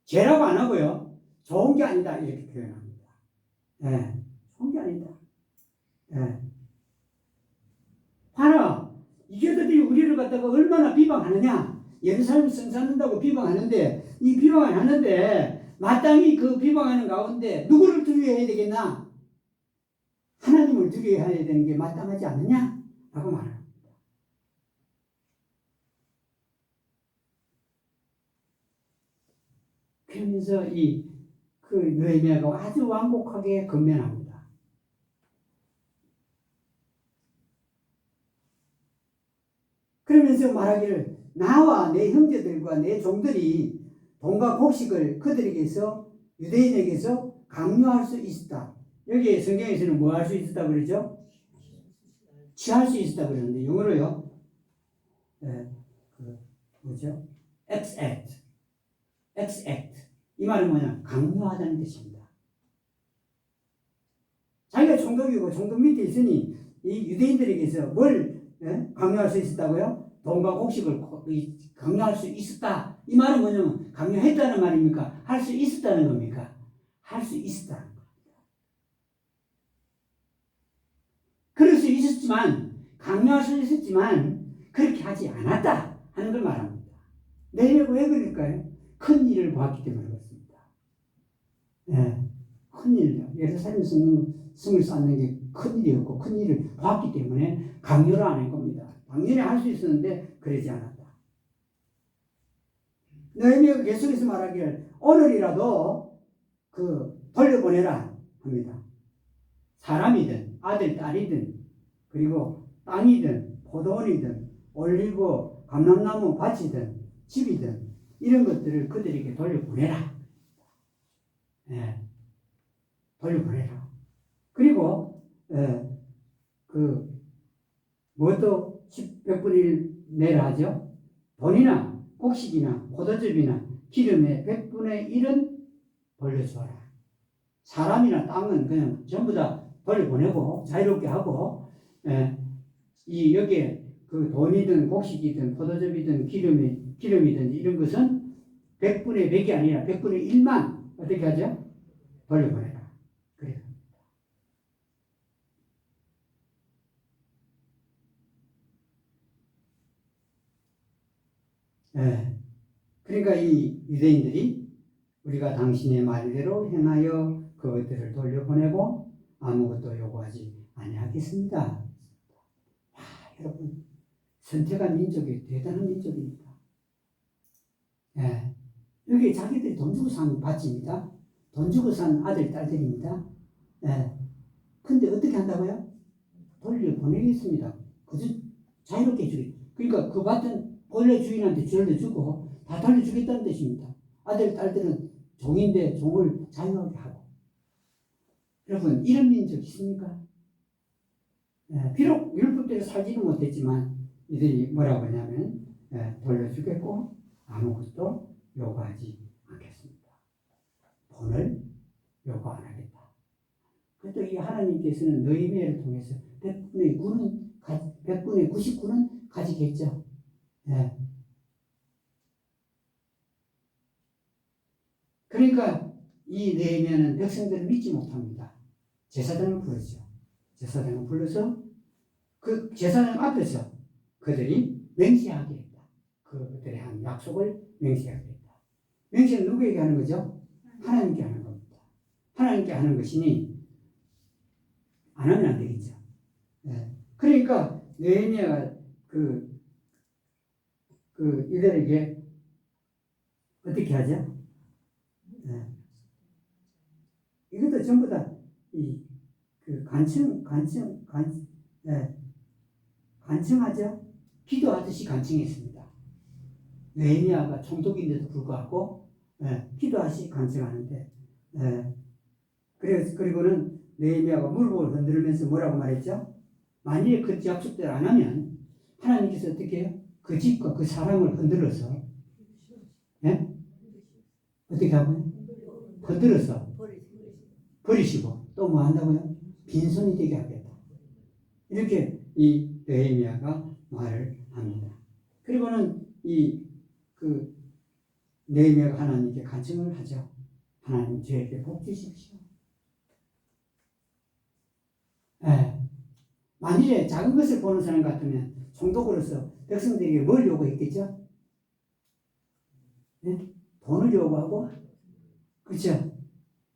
죄라고 안 하고요. 좋은 게 아니다. 이렇게 표현합니다. 좋은 게 아니다. 봐라. 이교도들이 우리를 갖다가 얼마나 비방하느냐. 예루살렘 성사한다고 비방하는데 이 비방을 하는데 마땅히 그 비방하는 가운데 누구를 두려워해야 되겠나? 하나님을 두려워해야 되는 게 마땅하지 않느냐? 라고 말합니다. 그러면서 느헤미야가 아주 완곡하게 건면합니다. 그러면서 말하기를 나와 내 형제들과 내 종들이 돈과 곡식을 그들에게서 유대인에게서 강요할 수 있었다. 여기 성경에서는 뭐 할 수 있었다 그러죠? 취할 수 있었다 그러는데 영어로요. 뭐죠? exact. 이 말은 뭐냐? 강요하다는 뜻입니다. 자기가 총독이고 총독 밑에 있으니 이 유대인들에게서 뭘 강요할 수 있었다고요? 돈과 곡식을 강요할 수 있었다. 이 말은 뭐냐면 강요했다는 말입니까? 할 수 있었다는 겁니까? 할 수 있었다는 겁니다. 그럴 수 있었지만 강요할 수 있었지만 그렇게 하지 않았다 하는 걸 말합니다. 내려고 왜 그럴까요? 큰 일을 보았기 때문에 그렇습니다. 큰 일이요. 예루살렘 성을 쌓는 게 큰 일이었고 큰 일을 보았기 때문에 강요를 안 한 겁니다. 당연히 할 수 있었는데 그러지 않았다. 느헤미야가 계속해서 말하기를 오늘이라도 돌려보내라 합니다. 사람이든 아들, 딸이든 그리고 땅이든 포도원이든 올리브, 감람나무 밭이든 집이든 이런 것들을 그들에게 돌려보내라. 돌려보내라. 그리고 무엇도 100분의 1 내라 하죠. 돈이나 곡식이나 포도즙이나 기름의 100분의 1은 돌려줘라. 사람이나 땅은 그냥 전부 다 돌려보내고 자유롭게 하고 여기에 돈이든 곡식이든 포도즙이든 기름이든 이런 것은 100분의 100이 아니라 100분의 1만 어떻게 하죠? 돌려보내라. 그래요. 그러니까 이 유대인들이 우리가 당신의 말대로 행하여 그것들을 돌려보내고 아무것도 요구하지 아니하겠습니다. 와, 여러분 선택한 민족이 대단한 민족입니다. 여기 자기들이 돈 주고 산 밭입니다. 돈 주고 산 아들, 딸들입니다. 근데 어떻게 한다고요? 돌려보내겠습니다. 그저 자유롭게 주기. 그러니까 그 밭은 본래 주인한테 돌려주고 다 돌려주겠다는 뜻입니다. 아들, 딸들은 종인데 종을 자유하게 하고. 여러분, 이런 민족 있습니까? 비록 율법대로 살지는 못했지만 이들이 뭐라고 하냐면 돌려주겠고 아무것도 요구하지 않겠습니다. 돈을 요구 안 하겠다. 그래도 이 하나님께서는 느헤미야를 통해서 100분의 99는 가지겠죠. 그러니까 이 느헤미야는 백성들을 믿지 못합니다. 제사장을 부르죠. 제사장을 불러서 그 제사장 앞에서 그들이 맹세하게 했다. 그들의 한 약속을 맹세하게 했다. 맹세는 누구에게 하는 거죠? 하나님께 하는 겁니다. 하나님께 하는 것이니 안 하면 안 되겠죠. 예. 그러니까 느헤미야가 이들에게 어떻게 하죠? 예. 이것도 전부 다 간청하죠. 기도하듯이 간청했습니다. 느헤미야가 총독인데도 불구하고 기도하듯이 간청하는데 그리고는 느헤미야가 무릎을 흔들면서 뭐라고 말했죠? 만일에 그 약속대로 안 하면 하나님께서 어떻게 해요? 그 집과 그 사람을 흔들어서 어떻게 하고요? 흔들어서 버리시고 또 뭐 한다고요? 빈손이 되게 하겠다. 이렇게 이 느헤미야가 말을 합니다. 그리고는 느헤미야가 하나님께 간청을 하죠. 하나님 저에게 복 주십시오. 만일에 작은 것을 보는 사람 같으면 총독으로서 백성들에게 뭘 요구했겠죠? 돈을 요구하고, 그렇죠?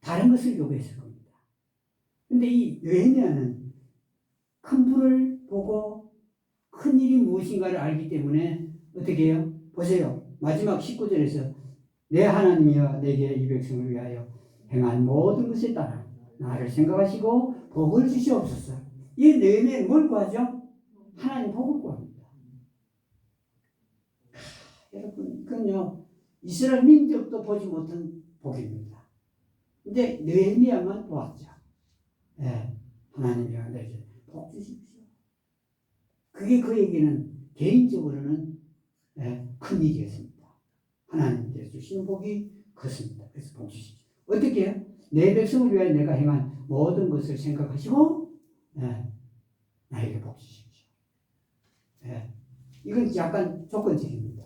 다른 것을 요구했을 겁니다. 근데 이 느헤미야는 큰 불을 보고 큰 일이 무엇인가를 알기 때문에 어떻게 해요? 보세요. 마지막 19절에서 내 하나님이여 내게 이 백성을 위하여 행한 모든 것에 따라 나를 생각하시고 복을 주시옵소서. 이 느헤미야는 뭘 구하죠? 하나님 복을 구합니다. 여러분, 그건요 이스라엘 민족도 보지 못한 복입니다. 근데 느헤미야만 보았죠. 하나님이여 내게 복 주십시오. 그게 그에게는 개인적으로는 큰 일이었습니다. 하나님께서 주시는 복이 컸습니다. 그래서 복 주십시오. 어떻게 해요? 내 백성을 위하여 내가 행한 모든 것을 생각하시고 나에게 복 주십시오. 이건 약간 조건적입니다.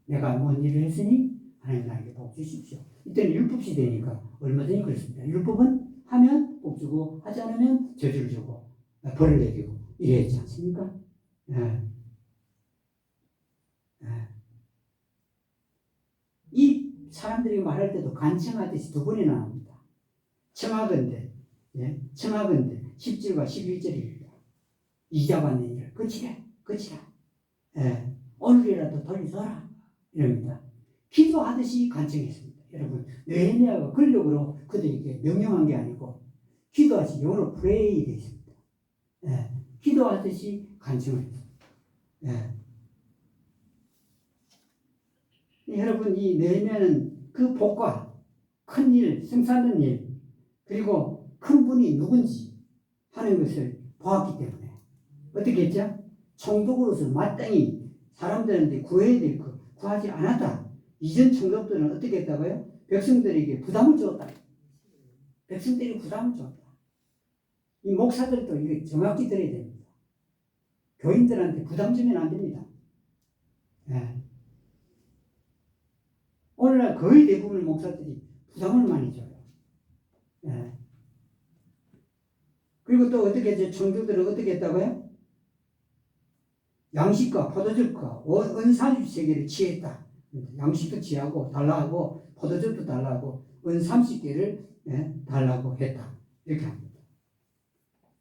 내가 뭔 일을 했으니 하나님 나에게 복 주십시오. 이때는 율법 시대니까 얼마든지 그렇습니다. 율법은 하면 복 주고 하지 않으면 저주를 주고 벌을 내리고 이랬지 않습니까? 이 사람들이 말할 때도 간청하듯이 두 번이나 나옵니다. 청하건대 10절과 11절입니다. 이자 받는 일을 그치라. 오늘이라도 돌려줘라. 이럽니다. 기도하듯이 간청했습니다. 여러분, 느헤미야가 권력으로 그들에게 명령한 게 아니고 기도하듯이 영어로 pray 되어 있습니다. 기도하듯이 간청을 했습니다. 여러분, 이 느헤미야는 그 복과 큰 일, 승사하는 일, 그리고 큰 분이 누군지 하는 것을 보았기 때문에 어떻게 했죠? 총독으로서 마땅히 사람들한테 구해야 될 것 구하지 않았다. 이전 총독들은 어떻게 했다고요? 백성들에게 부담을 줬다. 백성들이 부담을 줬다. 이 목사들도 이거 정확히 들어야 됩니다. 교인들한테 부담 주면 안 됩니다. 오늘날 거의 대부분의 목사들이 부담을 많이 줘요. 그리고 또 어떻게 했죠? 총독들은 어떻게 했다고요? 양식과 포도즙과 은 30세계를 취했다. 양식도 취하고 달라고 포도즙도 달라고 은 30개를 달라고 했다. 이렇게 합니다.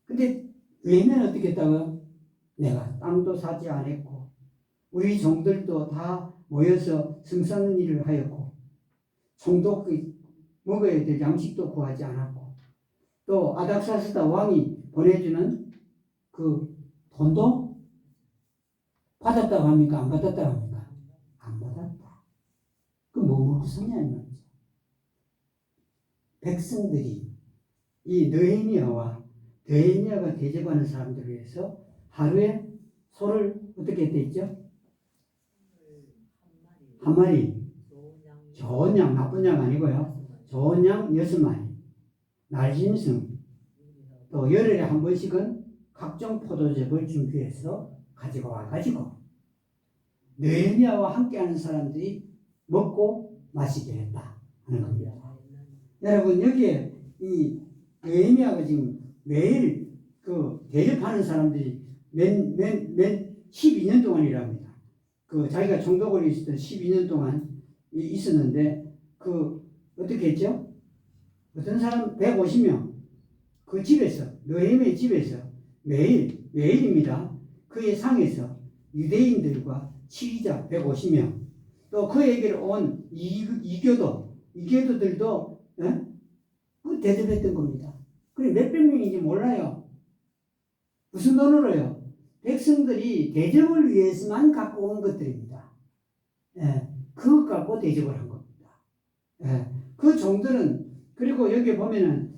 근데 왜냐면 어떻게 했다고요? 내가 땅도 사지 않았고 우리 종들도 다 모여서 승사하는 일을 하였고 총독이 먹어야 될 양식도 구하지 않았고 또 아닥사스다 왕이 보내주는 그 돈도 받았다고 합니까? 안 받았다고 합니까? 안 받았다. 그럼 뭐 먹고 사냐 이 말이죠. 백성들이 이 느헤미야가 대접하는 사람들을 위해서 하루에 소를 어떻게 했죠? 한 마리. 좋은 양, 나쁜 양 아니고요. 좋은 양 6마리. 날짐승. 또 열흘에 한 번씩은 각종 포도즙을 준비해서 가지고 와가지고 느헤미야와 함께하는 사람들이 먹고 마시게 했다 하는 겁니다. 여러분 여기에 이 느헤미야가 지금 매일 그 대접하는 사람들이 12년 동안이랍니다. 그 자기가 총독을 있었던 12년 동안 있었는데 어떻게 했죠? 어떤 사람 150명 그 집에서 느헤미야의 집에서 매일입니다. 그의 상에서 유대인들과 치리자 150명 또 그에게로 온 이교도들도 그 대접했던 겁니다. 그래 몇백 명인지 몰라요. 무슨 돈으로요? 백성들이 대접을 위해서만 갖고 온 것들입니다. 그것 갖고 대접을 한 겁니다. 그 종들은 그리고 여기 보면은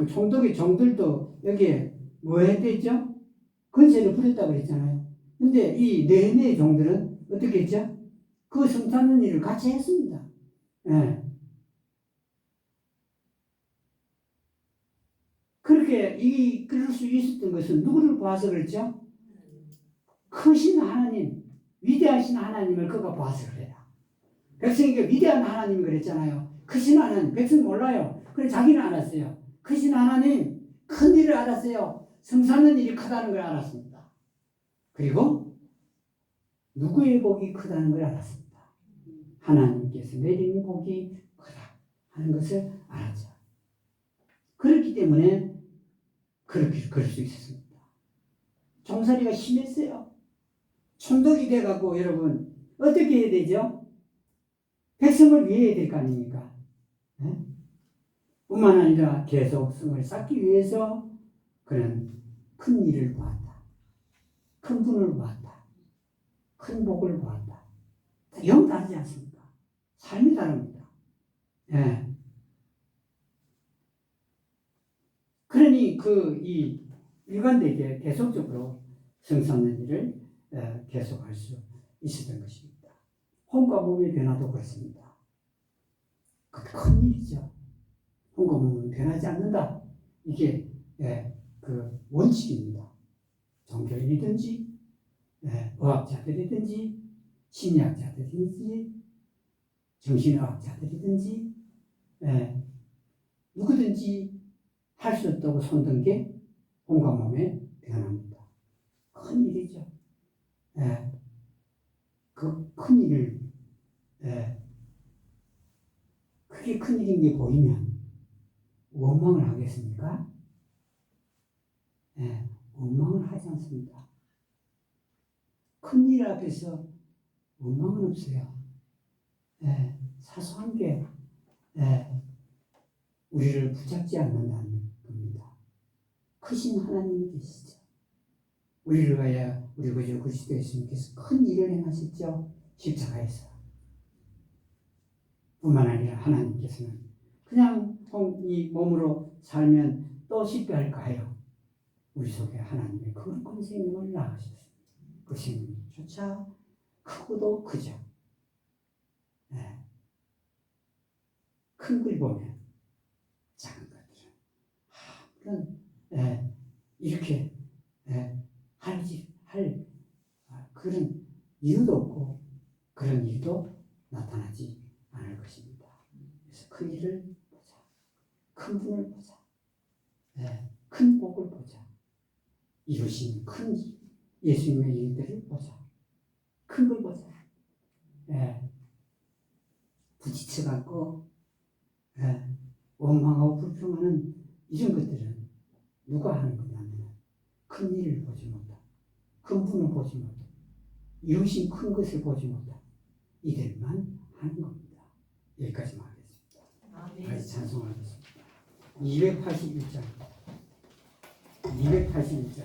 총독의 종들도 여기에 뭐 했댔죠? 건세를 부렸다고 그랬잖아요. 근데 이 느헤미야의 종들은 어떻게 했죠? 그 성 찾는 일을 같이 했습니다. 그렇게 그럴 수 있었던 것은 누구를 봐서 그랬죠? 크신 하나님, 위대하신 하나님을 그가 봐서 그래요. 백성에게 위대한 하나님이 그랬잖아요. 크신 하나님, 백성 몰라요. 그래 자기는 알았어요. 크신 하나님, 큰 일을 알았어요. 성 사는 일이 크다는 걸 알았습니다. 그리고 누구의 복이 크다는 걸 알았습니다. 하나님께서 내리는 복이 크다 하는 것을 알았죠. 그렇기 때문에 그렇게 그럴 수 있었습니다. 종살이가 심했어요. 총독이 돼갖고 여러분 어떻게 해야 되죠? 백성을 위해야 될 거 아닙니까? 뿐만 아니라 계속 성을 쌓기 위해서 그는 큰 일을 보았다. 큰 분을 보았다. 큰 복을 보았다. 영 다르지 않습니까? 삶이 다릅니다. 그러니 이 일관되게 계속적으로 성 쌓는 일을 계속할 수 있었던 것입니다. 혼과 몸의 변화도 그렇습니다. 큰 일이죠. 혼과 몸은 변하지 않는다. 이게 그 원칙입니다. 종교인이든지 의학자들이든지 심리학자들이든지 정신의학자들이든지 누구든지 할 수 없다고 손든 게 혼과 몸의 변화입니다. 큰 일이죠. 그 큰 일을 그게 큰 일인 게 보이면 원망을 하겠습니까? 원망을 하지 않습니다. 큰 일 앞에서 원망은 없어요. 사소한 게 우리를 붙잡지 않는다는 겁니다. 크신 하나님이 계시죠. 우리를 위하여 우리 구주 그리스도 예수님께서 큰 일을 행하셨죠. 십자가에서. 뿐만 아니라 하나님께서는 그냥 이 몸으로 살면 또 실패할까요? 우리 속에 하나님의 거룩한 생명을 낳으셨습니다. 그 생명조차 크고도 크죠. 큰 걸 보면 작은 것들은 이렇게 할 그런 이유도 없고 그런 일도 나타나지 않을 것입니다. 그래서 큰 일을 보자. 큰 분을 보자. 큰 복을 보자. 이루신 큰 예수님의 일들을 보자. 큰 걸 보자. 부딪혀갖고 원망하고 불평하는 이런 것들은 누가 하는 거냐면 큰 일을 보지 못하고 큰 분을 보지 못하고 이루신 큰 것을 보지 못하고 이들만 하는 겁니다. 여기까지만 하겠습니다. 다시 찬송하겠습니다. 281장 281장